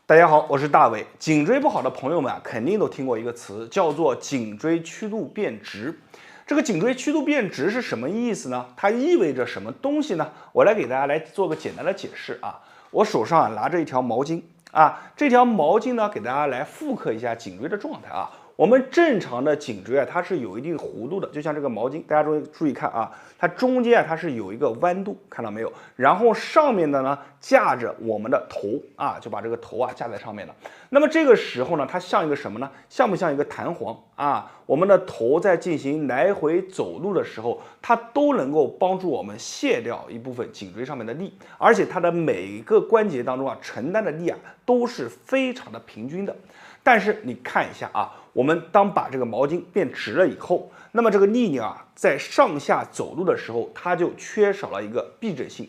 大家好，我是大伟。颈椎不好的朋友们啊，肯定都听过一个词，叫做颈椎曲度变直。这个颈椎曲度变直是什么意思呢？它意味着什么东西呢？我来给大家来做个简单的解释啊。我手上拿着一条毛巾啊，这条毛巾呢，给大家来复刻一下颈椎的状态啊。我们正常的颈椎啊，它是有一定弧度的，就像这个毛巾，大家注意看啊，它中间啊它是有一个弯度，看到没有？然后上面的呢架着我们的头啊，就把这个头啊架在上面了。那么这个时候呢，它像一个什么呢？像不像一个弹簧啊？我们的头在进行来回走路的时候，它都能够帮助我们卸掉一部分颈椎上面的力，而且它的每一个关节当中啊承担的力啊都是非常的平均的。但是你看一下啊，我们当把这个毛巾变直了以后，那么这个力量啊，在上下走路的时候，它就缺少了一个避震性。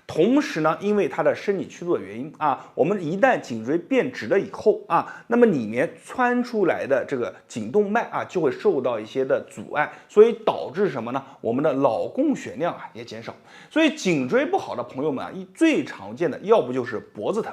同时呢，因为它的生理曲度的原因啊，我们一旦颈椎变直了以后啊，那么里面穿出来的这个颈动脉啊，就会受到一些的阻碍，所以导致什么呢？我们的脑供血量啊也减少。所以颈椎不好的朋友们啊，最常见的要不就是脖子疼，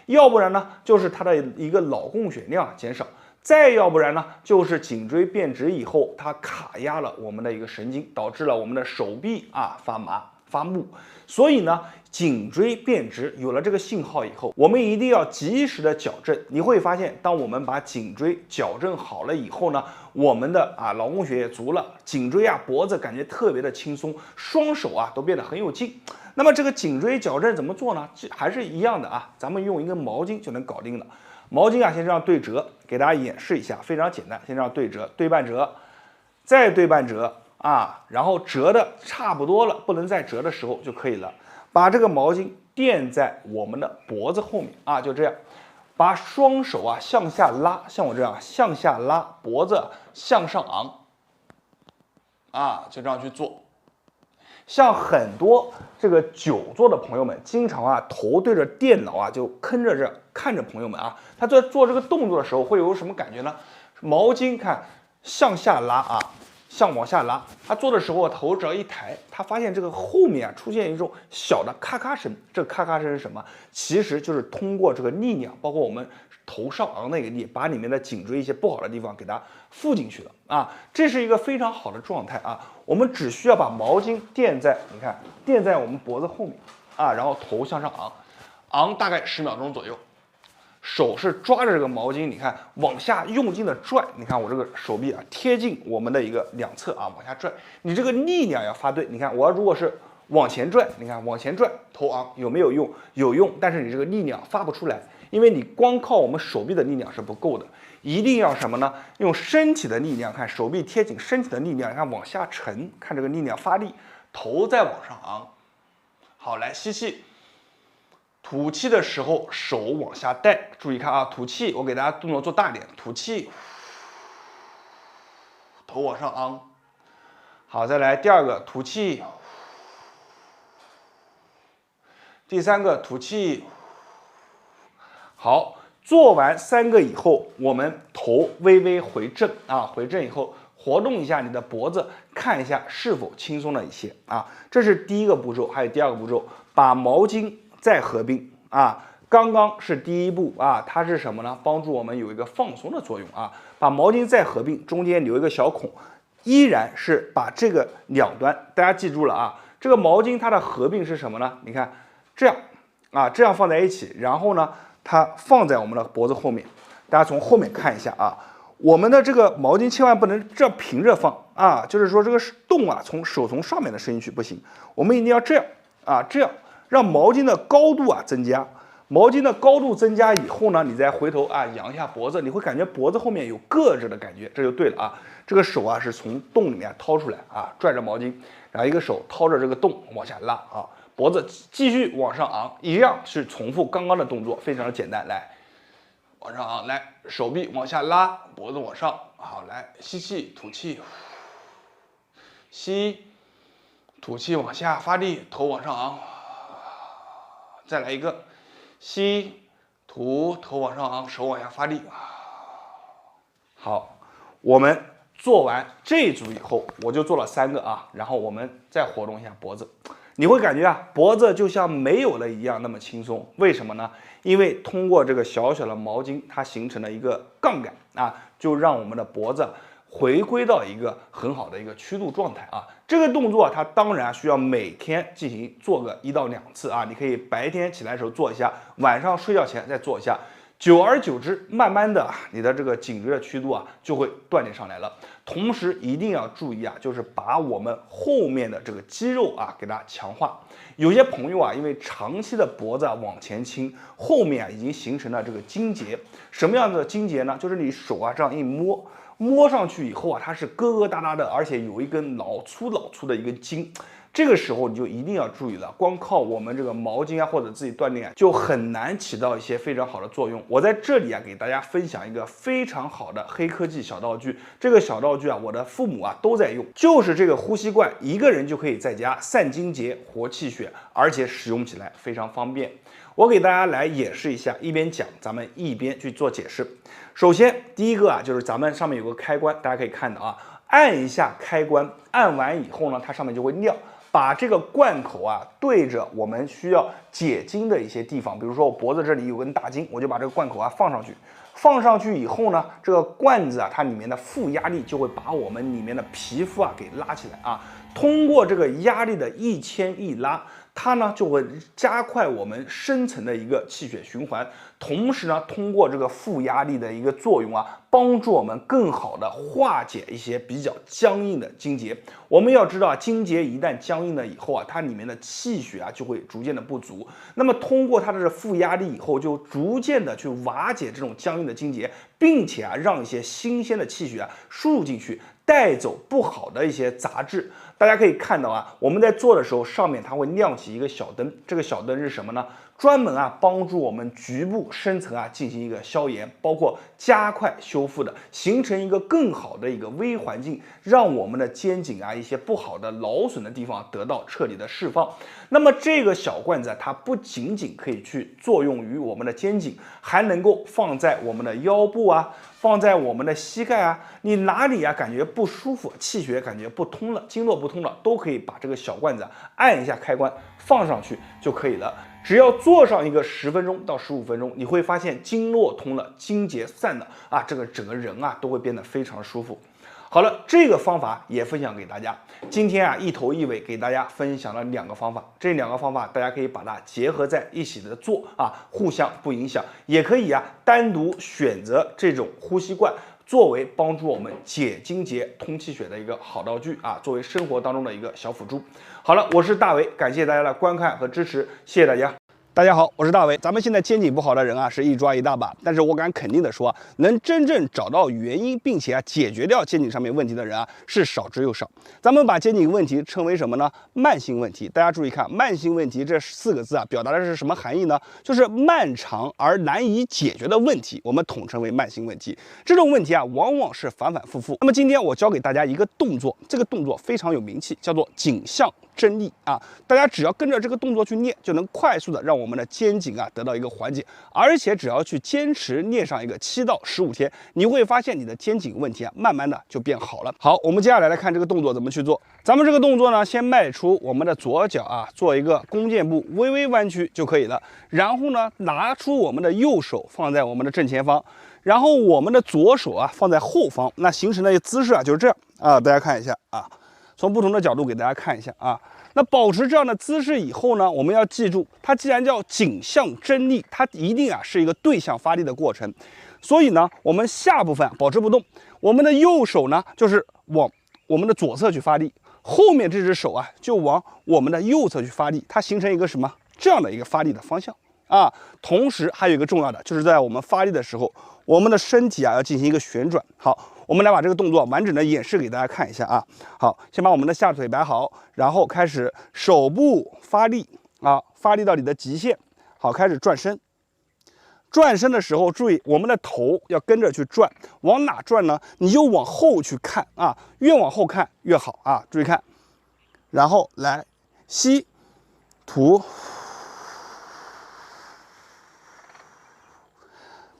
要不然呢，就是它的一个脑供血量减少，再要不然呢，就是颈椎变直以后，它卡压了我们的一个神经，导致了我们的手臂啊发麻发木。所以呢，颈椎变直有了这个信号以后，我们一定要及时的矫正。你会发现，当我们把颈椎矫正好了以后呢，我们的脑供血也足了，颈椎啊脖子感觉特别的轻松，双手啊都变得很有劲。那么这个颈椎矫正怎么做呢？还是一样的啊，咱们用一根毛巾就能搞定了。毛巾啊，先这样对折，给大家演示一下，非常简单。先这样对折，对半折，再对半折啊，然后折的差不多了，不能再折的时候就可以了。把这个毛巾垫在我们的脖子后面啊，就这样。把双手啊向下拉，像我这样向下拉，脖子向上昂啊，就这样去做。像很多这个久坐的朋友们，经常啊头对着电脑啊就坑着这看着朋友们啊，他在做这个动作的时候会有什么感觉呢？毛巾看向下拉啊，往下拉，他做的时候头只要一抬，他发现这个后面啊出现一种小的咔咔声，这个咔咔声是什么？其实就是通过这个力量，包括我们头上昂的一个力，把里面的颈椎一些不好的地方给它附进去了啊，这是一个非常好的状态啊。我们只需要把毛巾垫在，你看垫在我们脖子后面啊，然后头向上昂，昂大概10秒钟左右。手是抓着这个毛巾，你看往下用劲的拽，你看我这个手臂啊贴近我们的一个两侧啊往下拽，你这个力量要发对。你看我要如果是往前拽，你看往前拽，头昂有没有用？有用，但是你这个力量发不出来，因为你光靠我们手臂的力量是不够的，一定要什么呢？用身体的力量，看手臂贴紧身体的力量，看往下沉，看这个力量发力，头再往上昂。好，来吸气。吐气的时候，手往下带，注意看啊！吐气，我给大家动作做大点，吐气，头往上昂。好，再来第二个，吐气，第三个吐气。好，做完3个以后，我们头微微回正啊，回正以后活动一下你的脖子，看一下是否轻松了一些啊。这是第一个步骤，还有第二个步骤，把毛巾再合并啊，刚刚是第一步啊，它是什么呢？帮助我们有一个放松的作用啊。把毛巾再合并，中间留一个小孔，依然是把这个两端，大家记住了啊，这个毛巾它的合并是什么呢？你看这样啊，这样放在一起，然后呢，它放在我们的脖子后面，大家从后面看一下啊。我们的这个毛巾千万不能这样平着放啊，就是说这个洞啊，手从上面的伸进去不行，我们一定要这样啊，这样。让毛巾的高度啊增加，毛巾的高度增加以后呢，你再回头啊扬一下脖子，你会感觉脖子后面有硌着的感觉，这就对了啊。这个手啊是从洞里面掏出来啊，拽着毛巾，然后一个手掏着这个洞往下拉啊，脖子继续往上昂，一样是重复刚刚的动作，非常的简单。来，往上昂，来手臂往下拉，脖子往上，好，来吸气吐气，吸，吐气往下发力，头往上昂。再来一个，吸，吐，头往上昂，手往下发力。好，我们做完这一组以后，我就做了3个啊，然后我们再活动一下脖子。你会感觉啊，脖子就像没有了一样那么轻松。为什么呢？因为通过这个小小的毛巾，它形成了一个杠杆啊，就让我们的脖子回归到一个很好的一个曲度状态啊。这个动作它当然需要每天进行做个1到2次啊。你可以白天起来的时候做一下，晚上睡觉前再做一下。久而久之，慢慢的你的这个颈椎的曲度啊就会锻炼上来了。同时一定要注意啊，就是把我们后面的这个肌肉啊给它强化。有些朋友啊，因为长期的脖子往前倾，后面啊已经形成了这个筋结。什么样的筋结呢？就是你手啊这样一摸，摸上去以后啊，它是疙疙瘩瘩的，而且有一根老粗的一根筋。这个时候你就一定要注意了，光靠我们这个毛巾啊或者自己锻炼啊，就很难起到一些非常好的作用。我在这里啊给大家分享一个非常好的黑科技小道具，这个小道具啊我的父母啊都在用，就是这个呼吸罐，一个人就可以在家散筋结、活气血，而且使用起来非常方便。我给大家来演示一下，一边讲咱们一边去做解释。首先第一个啊就是咱们上面有个开关，大家可以看到啊，按一下开关，按完以后呢，它上面就会亮。把这个罐口啊对着我们需要解筋的一些地方，比如说我脖子这里有根大筋，我就把这个罐口啊放上去。放上去以后呢，这个罐子啊它里面的负压力就会把我们里面的皮肤啊给拉起来啊。通过这个压力的一牵一拉，它呢就会加快我们深层的一个气血循环，同时呢通过这个负压力的一个作用啊，帮助我们更好的化解一些比较僵硬的筋结。我们要知道啊，筋结一旦僵硬了以后啊，它里面的气血啊就会逐渐的不足。那么通过它的负压力以后，就逐渐的去瓦解这种僵硬的筋结，并且啊让一些新鲜的气血啊输入进去，带走不好的一些杂质。大家可以看到啊，我们在做的时候，上面它会亮起一个小灯，这个小灯是什么呢？专门啊帮助我们局部深层啊进行一个消炎，包括加快修复的，形成一个更好的一个微环境，让我们的肩颈啊一些不好的劳损的地方得到彻底的释放。那么这个小罐子它不仅仅可以去作用于我们的肩颈，还能够放在我们的腰部啊，放在我们的膝盖啊，你哪里啊感觉不舒服，气血感觉不通了，经络不通了，都可以把这个小罐子按一下开关放上去就可以了。只要做上一个10分钟到15分钟，你会发现经络通了，筋结散了啊，这个整个人啊都会变得非常舒服。好了，这个方法也分享给大家。今天啊一头一尾给大家分享了2个方法，这2个方法大家可以把它结合在一起的做啊，互相不影响。也可以啊单独选择这种呼吸罐，作为帮助我们解筋结、通气血的一个好道具啊，作为生活当中的一个小辅助。好了，我是大为，感谢大家的观看和支持，谢谢大家。大家好，我是大为。咱们现在肩颈不好的人啊，是一抓一大把，但是我敢肯定的说，能真正找到原因，并且解决掉肩颈上面问题的人啊，是少之又少。咱们把肩颈问题称为什么呢？慢性问题。大家注意看，慢性问题这4个字啊，表达的是什么含义呢？就是漫长而难以解决的问题，我们统称为慢性问题。这种问题啊，往往是反反复复。那么今天我教给大家一个动作，这个动作非常有名气，叫做颈项真力啊！大家只要跟着这个动作去练，就能快速的让我们的肩颈啊得到一个缓解，而且只要去坚持练上一个7到15天，你会发现你的肩颈问题啊，慢慢的就变好了。好，我们接下来来看这个动作怎么去做。咱们这个动作呢，先迈出我们的左脚啊，做一个弓箭步，微微弯曲就可以了。然后呢，拿出我们的右手放在我们的正前方，然后我们的左手啊放在后方，那形成的姿势啊就是这样啊，大家看一下啊。从不同的角度给大家看一下啊，那保持这样的姿势以后呢，我们要记住，它既然叫颈项真力，它一定啊是一个对向发力的过程。所以呢，我们下部分保持不动，我们的右手呢就是往我们的左侧去发力，后面这只手啊就往我们的右侧去发力，它形成一个什么这样的一个发力的方向啊。同时还有一个重要的，就是在我们发力的时候，我们的身体啊要进行一个旋转。好。我们来把这个动作完整的演示给大家看一下啊。好，先把我们的下腿摆好，然后开始手部发力啊，发力到你的极限。好，开始转身。转身的时候，注意我们的头要跟着去转，往哪转呢？你就往后去看啊，越往后看越好啊。注意看，然后来吸，吐。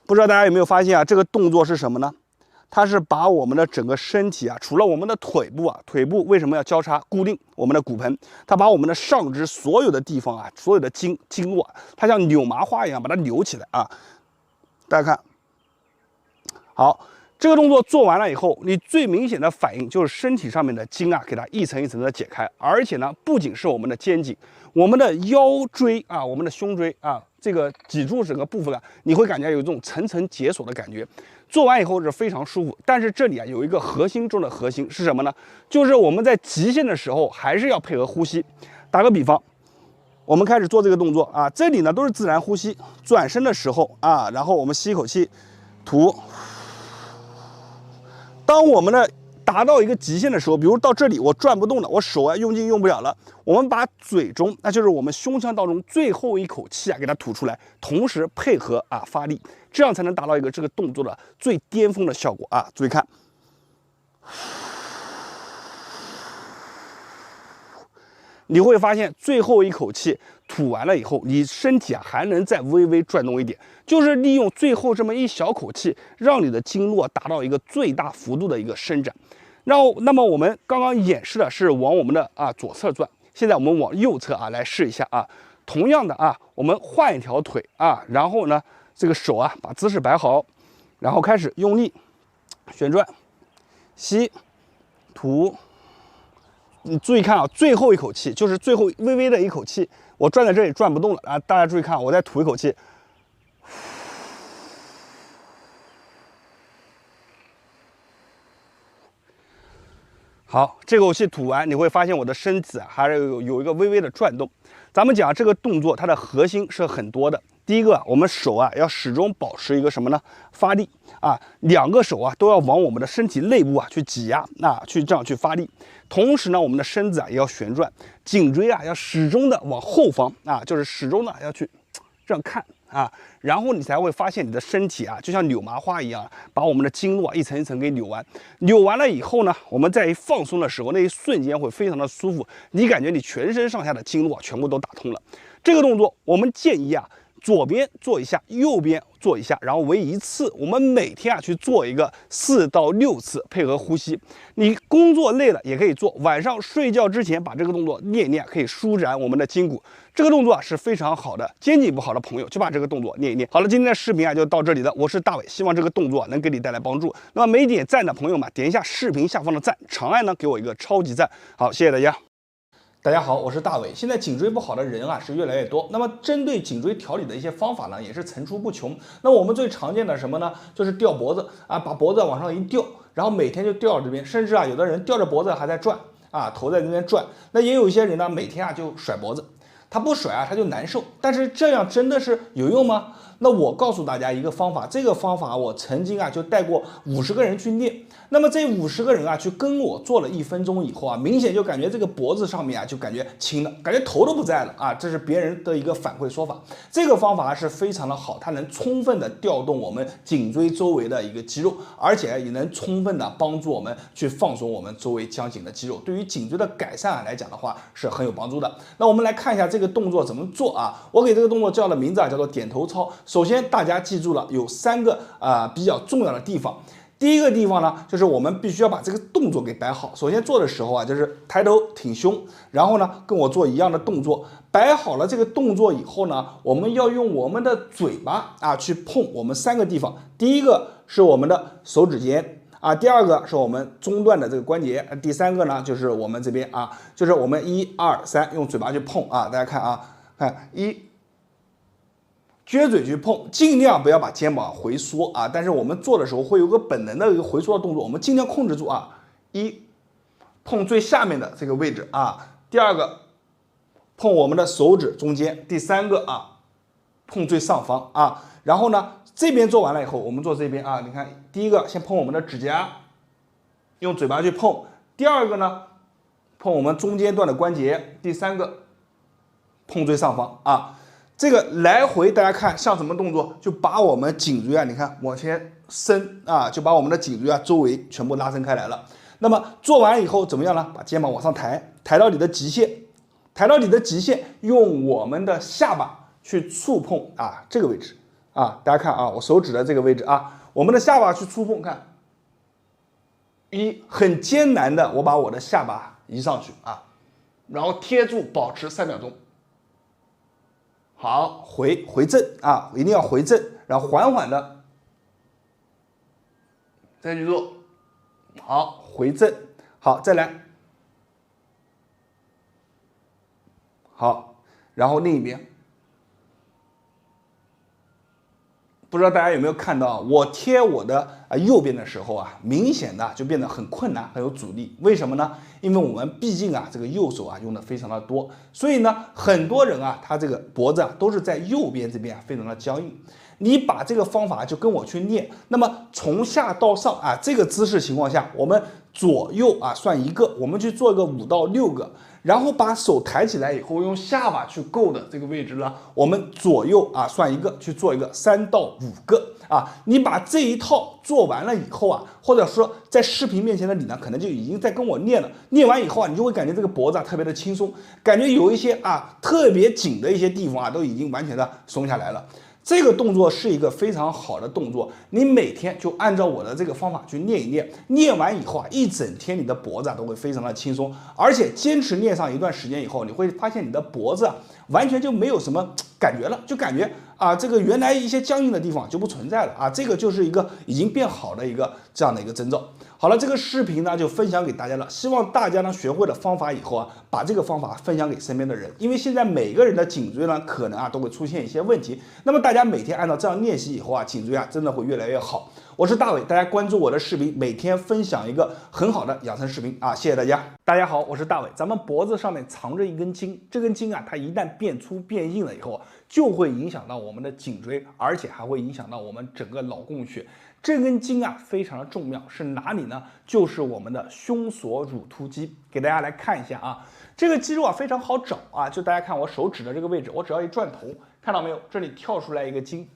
不知道大家有没有发现啊？这个动作是什么呢？它是把我们的整个身体啊，除了我们的腿部啊，腿部为什么要交叉固定我们的骨盆？它把我们的上肢所有的地方啊，所有的经络，它像扭麻花一样把它扭起来啊。大家看，好。这个动作做完了以后，你最明显的反应就是身体上面的筋啊，给它一层一层的解开，而且呢，不仅是我们的肩颈，我们的腰椎啊，我们的胸椎啊，这个脊柱整个部分啊，你会感觉有这种层层解锁的感觉。做完以后是非常舒服，但是这里啊有一个核心中的核心是什么呢？就是我们在极限的时候还是要配合呼吸。打个比方，我们开始做这个动作啊，这里呢都是自然呼吸，转身的时候啊，然后我们吸一口气，吐。当我们的达到一个极限的时候，比如到这里我转不动了，我手啊用劲用不了了，我们把嘴中，那就是我们胸腔当中最后一口气啊给它吐出来，同时配合啊发力，这样才能达到一个这个动作的最巅峰的效果啊！注意看，你会发现最后一口气吐完了以后，你身体啊还能再微微转动一点，就是利用最后这么一小口气，让你的经络达到一个最大幅度的一个伸展。那么我们刚刚演示的是往我们的左侧转，现在我们往右侧啊来试一下啊。同样的啊，我们换一条腿啊，然后呢这个手啊把姿势摆好，然后开始用力旋转，吸，吐。你注意看啊，最后一口气就是最后微微的一口气，我转在这里转不动了啊！大家注意看，我再吐一口气，好，这口气吐完，你会发现我的身子还是有一个微微的转动。咱们讲这个动作，它的核心是很多的。第一个，我们手啊要始终保持一个什么呢？发力啊，两个手啊都要往我们的身体内部啊去挤压，去这样去发力。同时呢，我们的身子啊也要旋转，颈椎啊要始终的往后方啊，就是始终的要去这样看啊，然后你才会发现你的身体啊就像扭麻花一样，把我们的经络一层一层给扭完。扭完了以后呢，我们在一放松的时候，那一瞬间会非常的舒服，你感觉你全身上下的经络全部都打通了。这个动作我们建议啊，左边做一下，右边做一下，然后为一次。我们每天啊去做一个4到6次，配合呼吸。你工作累了也可以做，晚上睡觉之前把这个动作练一练，可以舒展我们的筋骨。这个动作啊是非常好的，肩颈不好的朋友就把这个动作练一练。好了，今天的视频啊就到这里了，我是大伟，希望这个动作能给你带来帮助。那么没点赞的朋友们，点一下视频下方的赞，长按呢给我一个超级赞。好，谢谢大家。大家好，我是大伟。现在颈椎不好的人啊是越来越多，那么针对颈椎调理的一些方法呢也是层出不穷。那我们最常见的什么呢？就是吊脖子啊，把脖子往上一吊，然后每天就吊到这边，甚至啊有的人吊着脖子还在转啊，头在这边转。那也有一些人呢，每天啊就甩脖子，他不甩啊他就难受。但是这样真的是有用吗？那我告诉大家一个方法，这个方法我曾经啊就带过50个人去练。那么这50个人啊去跟我做了1分钟以后啊，明显就感觉这个脖子上面啊就感觉轻了，感觉头都不在了啊，这是别人的一个反馈说法。这个方法是非常的好，它能充分的调动我们颈椎周围的一个肌肉，而且也能充分的帮助我们去放松我们周围僵紧的肌肉，对于颈椎的改善来讲的话是很有帮助的。那我们来看一下这个动作怎么做啊？我给这个动作叫的名字啊叫做点头操。首先大家记住了，有3个比较重要的地方。第一个地方呢，就是我们必须要把这个动作给摆好。首先做的时候啊，就是抬头挺胸，然后呢跟我做一样的动作。摆好了这个动作以后呢，我们要用我们的嘴巴啊去碰我们3个地方。第一个是我们的手指尖啊，第二个是我们中段的这个关节，第3个呢就是我们这边啊，就是我们1、2、3用嘴巴去碰啊。大家看啊，看撅嘴去碰，尽量不要把肩膀回缩啊！但是我们做的时候会有个本能的一个回缩的动作，我们尽量控制住啊。碰最下面的这个位置啊，第2个碰我们的手指中间，第3个啊碰最上方啊。然后呢，这边做完了以后，我们做这边啊，你看第一个先碰我们的指甲，用嘴巴去碰；第2个呢碰我们中间段的关节，第3个碰最上方啊。这个来回大家看像什么动作？就把我们颈椎啊，你看往前伸啊，就把我们的颈椎啊周围全部拉伸开来了。那么做完以后怎么样呢？把肩膀往上抬，抬到你的极限，抬到你的极限，用我们的下巴去触碰啊这个位置啊，大家看啊，我手指的这个位置啊，我们的下巴去触碰，看很艰难的，我把我的下巴移上去啊，然后贴住，保持3秒钟。好，回正啊，一定要回正，然后缓缓的再去做。好，回正，好，再来。好，然后另一边。不知道大家有没有看到，我贴我的右边的时候啊，明显的就变得很困难，很有阻力。为什么呢？因为我们毕竟啊，这个右手啊用的非常的多，所以呢，很多人啊，他这个脖子啊都是在右边这边啊非常的僵硬。你把这个方法就跟我去练，那么从下到上啊，这个姿势情况下，我们左右啊算1个，我们去做一个5到6个。然后把手抬起来以后，用下巴去够的这个位置呢，我们左右啊算1个，去做一个3到5个啊。你把这一套做完了以后啊，或者说在视频面前的你呢，可能就已经在跟我练了。练完以后啊，你就会感觉这个脖子啊特别的轻松，感觉有一些啊特别紧的一些地方啊，都已经完全的松下来了。这个动作是一个非常好的动作，你每天就按照我的这个方法去练一练，练完以后啊，一整天你的脖子啊都会非常的轻松，而且坚持练上一段时间以后，你会发现你的脖子啊完全就没有什么感觉了，就感觉啊这个原来一些僵硬的地方就不存在了啊，这个就是一个已经变好的一个这样的一个征兆。好了，这个视频呢就分享给大家了，希望大家呢学会了方法以后啊，把这个方法分享给身边的人，因为现在每个人的颈椎呢可能啊都会出现一些问题，那么大家每天按照这样练习以后啊，颈椎啊真的会越来越好。我是大伟，大家关注我的视频，每天分享一个很好的养生视频啊，谢谢大家。大家好，我是大伟，咱们脖子上面藏着一根筋，这根筋啊，它一旦变粗变硬了以后，就会影响到我们的颈椎，而且还会影响到我们整个脑供血。这根筋啊非常的重要，是哪里呢？就是我们的胸锁乳突肌。给大家来看一下啊，这个肌肉啊非常好找啊，就大家看我手指的这个位置，我只要一转头，看到没有？这里跳出来一个筋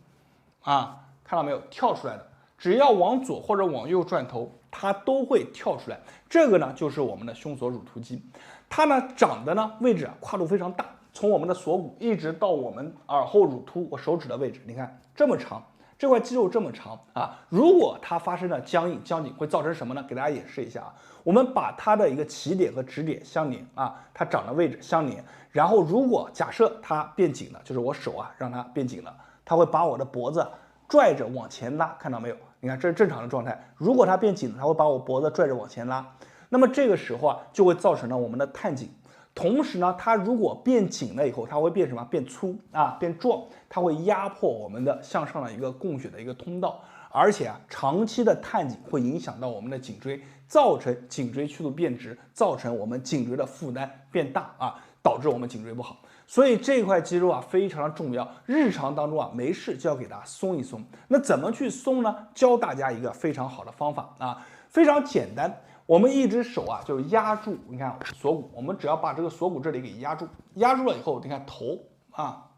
啊，看到没有？跳出来的，只要往左或者往右转头，它都会跳出来。这个呢就是我们的胸锁乳突肌，它呢长的呢位置啊跨度非常大，从我们的锁骨一直到我们耳后乳突，我手指的位置，你看这么长。这块肌肉这么长啊，如果它发生了僵硬、僵紧，会造成什么呢？给大家演示一下啊。我们把它的一个起点和止点相连啊，它长的位置相连。然后如果假设它变紧了，就是我手啊让它变紧了，它会把我的脖子拽着往前拉，看到没有？你看这是正常的状态。如果它变紧了，它会把我脖子拽着往前拉。那么这个时候啊，就会造成了我们的探颈。同时呢，它如果变紧了以后，它会变什么？变粗啊，变壮，它会压迫我们的向上的一个供血的一个通道，而且啊，长期的探颈会影响到我们的颈椎，造成颈椎曲度变直，造成我们颈椎的负担变大啊，导致我们颈椎不好。所以这块肌肉啊非常的重要，日常当中啊没事就要给它松一松。那怎么去松呢？教大家一个非常好的方法啊，非常简单。我们一只手啊，就压住，你看锁骨，我们只要把这个锁骨这里给压住，压住了以后，你看头啊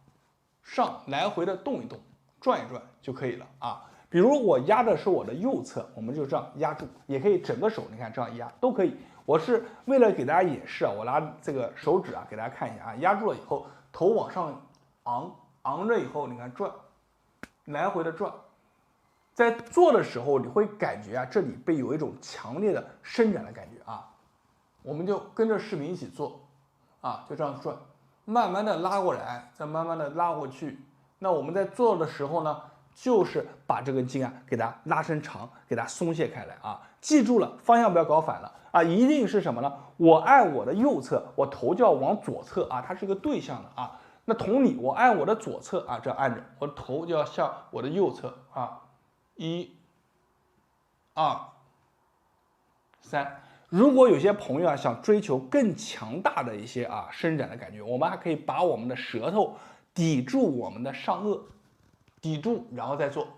上来回的动一动，转一转就可以了啊。比如我压的是我的右侧，我们就这样压住，也可以整个手，你看这样压都可以。我是为了给大家演示啊，我拿这个手指啊给大家看一下啊，压住了以后，头往上昂着以后，你看转，来回的转。在做的时候，你会感觉啊，这里被有一种强烈的伸展的感觉啊。我们就跟着视频一起做啊，就这样转，慢慢的拉过来，再慢慢的拉过去。那我们在做的时候呢，就是把这根筋啊给它拉伸长，给它松懈开来啊。记住了，方向不要搞反了啊，一定是什么呢？我按我的右侧，我头就要往左侧啊，它是一个对向的啊。那同理，我按我的左侧啊，这样按着，我的头就要向我的右侧啊。1、2、3。如果有些朋友啊想追求更强大的一些啊伸展的感觉，我们还可以把我们的舌头抵住我们的上颚，抵住然后再做，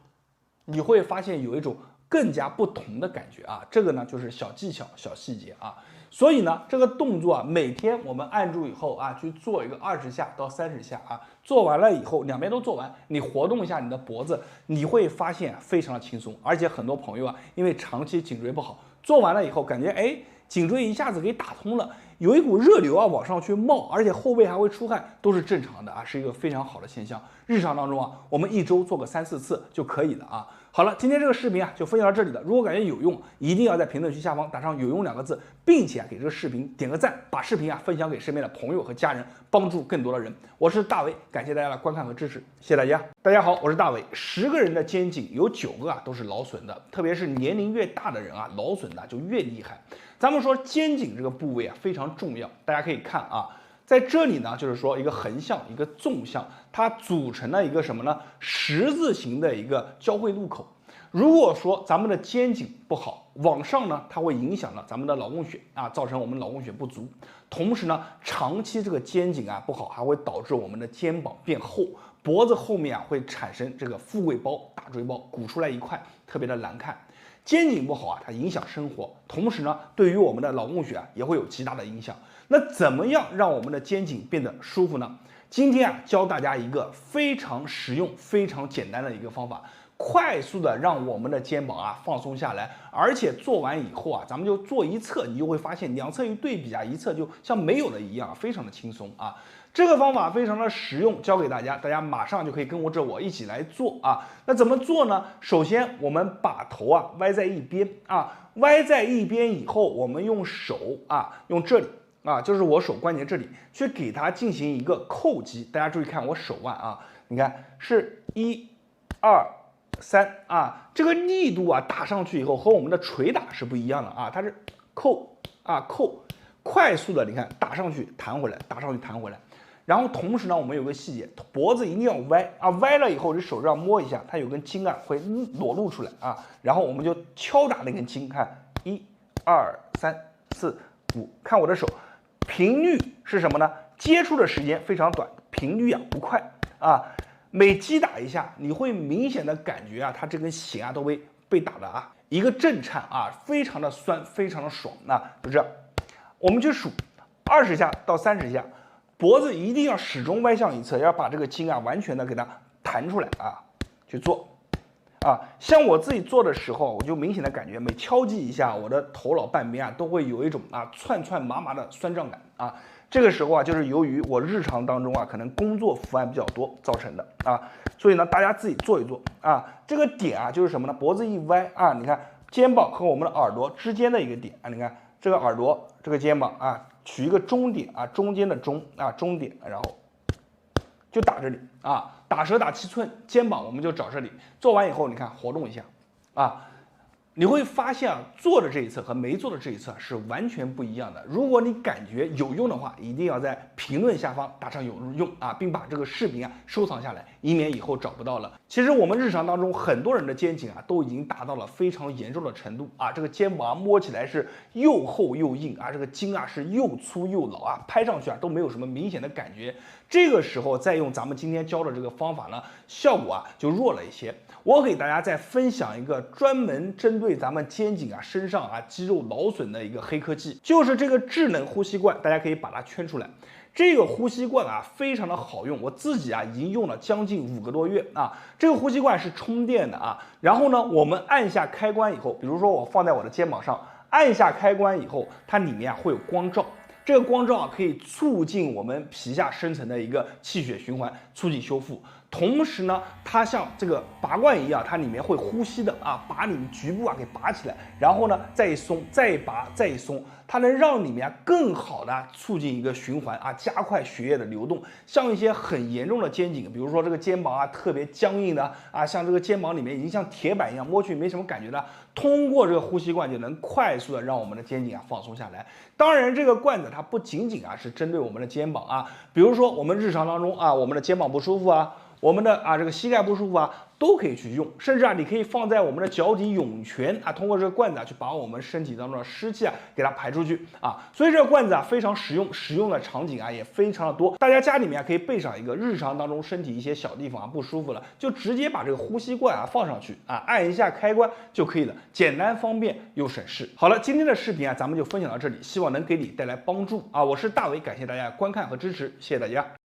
你会发现有一种更加不同的感觉啊。这个呢就是小技巧、小细节啊。所以呢，这个动作啊，每天我们按住以后啊，去做一个20下到30下啊，做完了以后，两边都做完，你活动一下你的脖子，你会发现非常的轻松。而且很多朋友啊，因为长期颈椎不好，做完了以后感觉哎，颈椎一下子给打通了，有一股热流啊往上去冒，而且后背还会出汗，都是正常的啊，是一个非常好的现象。日常当中啊，我们一周做个3、4次就可以了啊。好了，今天这个视频啊就分享到这里了。如果感觉有用，一定要在评论区下方打上“有用”2个字，并且给这个视频点个赞，把视频啊分享给身边的朋友和家人，帮助更多的人。我是大伟，感谢大家的观看和支持，谢谢大家。大家好，我是大伟。10个人的肩颈有9个啊都是劳损的，特别是年龄越大的人啊，劳损的就越厉害。咱们说肩颈这个部位啊非常重要，大家可以看啊。在这里呢，就是说一个横向，一个纵向，它组成了一个什么呢？十字形的一个交汇路口。如果说咱们的肩颈不好，往上呢，它会影响了咱们的脑供血啊，造成我们脑供血不足。同时呢，长期这个肩颈啊不好，还会导致我们的肩膀变厚，脖子后面啊会产生这个富贵包、大椎包，鼓出来一块，特别的难看。肩颈不好啊，它影响生活，同时呢，对于我们的脑供血啊也会有极大的影响。那怎么样让我们的肩颈变得舒服呢？今天啊，教大家一个非常实用、非常简单的一个方法，快速的让我们的肩膀啊放松下来。而且做完以后啊，咱们就做一侧，你就会发现两侧一对比啊，一侧就像没有了一样，非常的轻松啊。这个方法非常的实用，教给大家，大家马上就可以跟着我一起来做啊。那怎么做呢？首先我们把头啊歪在一边啊，歪在一边以后，我们用手啊，用这里啊，就是我手关节这里，去给它进行一个扣击。大家注意看我手腕啊，你看是1、2、3啊，这个力度啊打上去以后和我们的捶打是不一样的啊，它是扣啊扣，快速的你看打上去弹回来，打上去弹回来。然后同时呢，我们有个细节，脖子一定要歪啊，歪了以后，你手这样摸一下，它有根筋啊会裸露出来啊，然后我们就敲打那根筋，看1、2、3、4、5，看我的手，频率是什么呢？接触的时间非常短，频率啊不快啊，每击打一下，你会明显的感觉啊，它这根弦啊都被打的啊一个震颤啊，非常的酸，非常的爽。那就这样，我们去数20下到30下。脖子一定要始终歪向一侧，要把这个筋啊完全的给它弹出来啊，去做啊。像我自己做的时候，我就明显的感觉每敲击一下，我的头脑半边啊都会有一种啊串串麻麻的酸胀感啊。这个时候啊，就是由于我日常当中啊可能工作伏案比较多造成的啊，所以呢大家自己做一做啊。这个点啊就是什么呢？脖子一歪啊，你看肩膀和我们的耳朵之间的一个点啊，你看这个耳朵这个肩膀啊。取一个中点啊，中间的中啊，中点，然后就打这里啊，打蛇打7寸，肩膀我们就找这里。做完以后，你看活动一下啊，你会发现啊，做的这一侧和没做的这一侧是完全不一样的。如果你感觉有用的话，一定要在评论下方打上有用啊，并把这个视频啊收藏下来，以免以后找不到了。其实我们日常当中很多人的肩颈啊都已经达到了非常严重的程度啊，这个肩膀啊摸起来是又厚又硬啊，这个筋啊是又粗又老啊，拍上去啊都没有什么明显的感觉。这个时候再用咱们今天教的这个方法呢，效果啊就弱了一些。我给大家再分享一个专门针对咱们肩颈啊、身上啊肌肉劳损的一个黑科技，就是这个智能呼吸罐，大家可以把它圈出来。这个呼吸罐啊非常的好用，我自己啊已经用了将近5个多月啊。这个呼吸罐是充电的啊，然后呢，我们按下开关以后，比如说我放在我的肩膀上，按下开关以后，它里面啊会有光照。这个光照啊，可以促进我们皮下深层的一个气血循环，促进修复。同时呢，它像这个拔罐一样，它里面会呼吸的啊，把你们局部啊给拔起来，然后呢再一松，再一拔，再一松，它能让里面更好的促进一个循环啊，加快血液的流动。像一些很严重的肩颈，比如说这个肩膀啊特别僵硬的啊，像这个肩膀里面已经像铁板一样，摸去没什么感觉的，通过这个呼吸罐就能快速的让我们的肩颈啊放松下来。当然，这个罐子它不仅仅啊是针对我们的肩膀啊，比如说我们日常当中啊，我们的肩膀不舒服啊。我们的这个膝盖不舒服啊，都可以去用，甚至啊，你可以放在我们的脚底涌泉啊，通过这个罐子啊，去把我们身体当中的湿气啊给它排出去啊。所以这个罐子啊非常实用，使用的场景啊也非常的多。大家家里面可以备上一个，日常当中身体一些小地方啊不舒服了，就直接把这个呼吸罐啊放上去啊，按一下开关就可以了，简单方便又省事。好了，今天的视频啊咱们就分享到这里，希望能给你带来帮助啊。我是大伟，感谢大家观看和支持，谢谢大家。